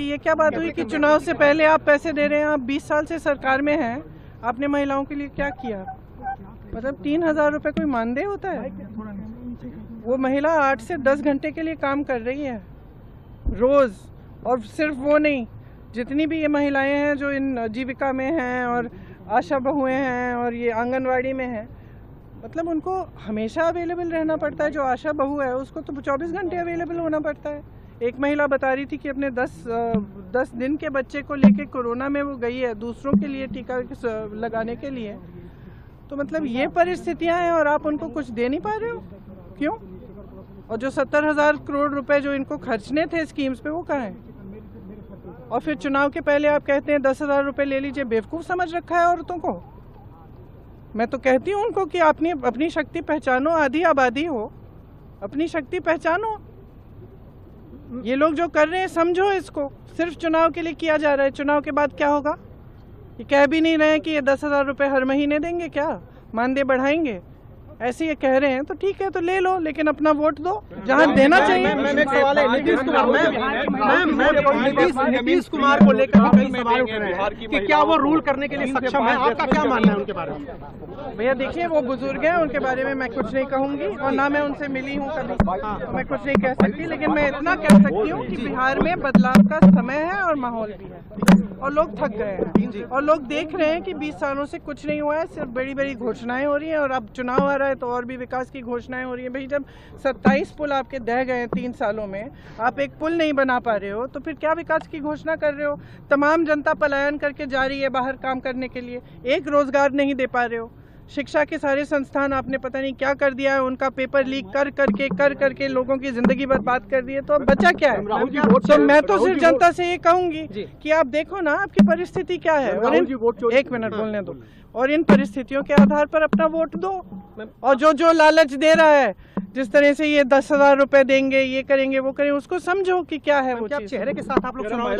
क्योंकि ये क्या बात हुई कि चुनाव से पहले आप पैसे दे रहे हैं। आप 20 साल से सरकार में हैं, आपने महिलाओं के लिए क्या किया? मतलब 3,000 रुपये कोई मानदेय होता है? वो महिला 8 से 10 घंटे के लिए काम कर रही है रोज़। और सिर्फ वो नहीं, जितनी भी ये महिलाएं हैं जो इन जीविका में हैं और आशा बहुएं हैं और ये आंगनवाड़ी में हैं, मतलब उनको हमेशा अवेलेबल रहना पड़ता है। जो आशा बहू है उसको तो 24 घंटे अवेलेबल होना पड़ता है। एक महिला बता रही थी कि अपने 10 दिन के बच्चे को लेके कोरोना में वो गई है दूसरों के लिए टीका लगाने के लिए। तो मतलब ये परिस्थितियां हैं और आप उनको कुछ दे नहीं पा रहे हो, क्यों? और जो 70,000 करोड़ रुपए जो इनको खर्चने थे स्कीम्स पे, वो कहाँ हैं? और फिर चुनाव के पहले आप कहते हैं 10,000 रुपये ले लीजिए। बेवकूफ़ समझ रखा है औरतों को। मैं तो कहती हूँ उनको कि आपने अपनी शक्ति पहचानो, आधी आबादी हो, अपनी शक्ति पहचानो। ये लोग जो कर रहे हैं समझो इसको, सिर्फ चुनाव के लिए किया जा रहा है। चुनाव के बाद क्या होगा? ये कह भी नहीं रहे हैं कि ये 10,000 रुपये हर महीने देंगे, क्या मानदेय बढ़ाएंगे? ऐसे ये कह रहे हैं तो ठीक है, तो ले लो, लेकिन अपना वोट दो जहां देना चाहिए। मैम एक सवाल है नीतीश कुमार को लेकर कई सवाल उठ रहे हैं कि क्या वो रूल करने के लिए सक्षम है? आपका क्या मानना है उनके बारे में? भैया देखिए, वो बुजुर्ग हैं, उनके बारे में मैं कुछ नहीं कहूंगी और ना मैं उनसे मिली हूँ कभी, तो मैं कुछ नहीं कह सकती। लेकिन मैं इतना कह सकती हूँ कि बिहार में बदलाव का समय है और माहौल भी है और लोग थक गए हैं और लोग देख रहे हैं कि 20 सालों से कुछ नहीं हुआ है, सिर्फ बड़ी बड़ी घोषणाएं हो रही हैं और अब चुनाव आ रहा है तो और भी विकास की घोषणाएं हो रही हैं। भाई जब 27 पुल आपके ढह गए हैं 3 सालों में, आप एक पुल नहीं बना पा रहे हो तो फिर क्या विकास की घोषणा कर रहे हो? तमाम जनता पलायन करके जा रही है बाहर काम करने के लिए, एक रोजगार नहीं दे पा रहे हो। शिक्षा के सारे संस्थान आपने पता नहीं क्या कर दिया है, उनका पेपर लीक कर करके लोगों की जिंदगी बर्बाद कर दी है। तो अब बचा क्या है? तो मैं तो सिर्फ जनता से ये कहूंगी कि आप देखो ना आपकी परिस्थिति क्या है और एक मिनट बोलने दो, और इन परिस्थितियों के आधार पर अपना वोट दो। और जो लालच दे रहा है, जिस तरह से ये 10,000 रुपए देंगे, ये करेंगे, वो करेंगे, उसको समझो कि क्या है वो चीज। चेहरे के साथ आप लोग चुनाव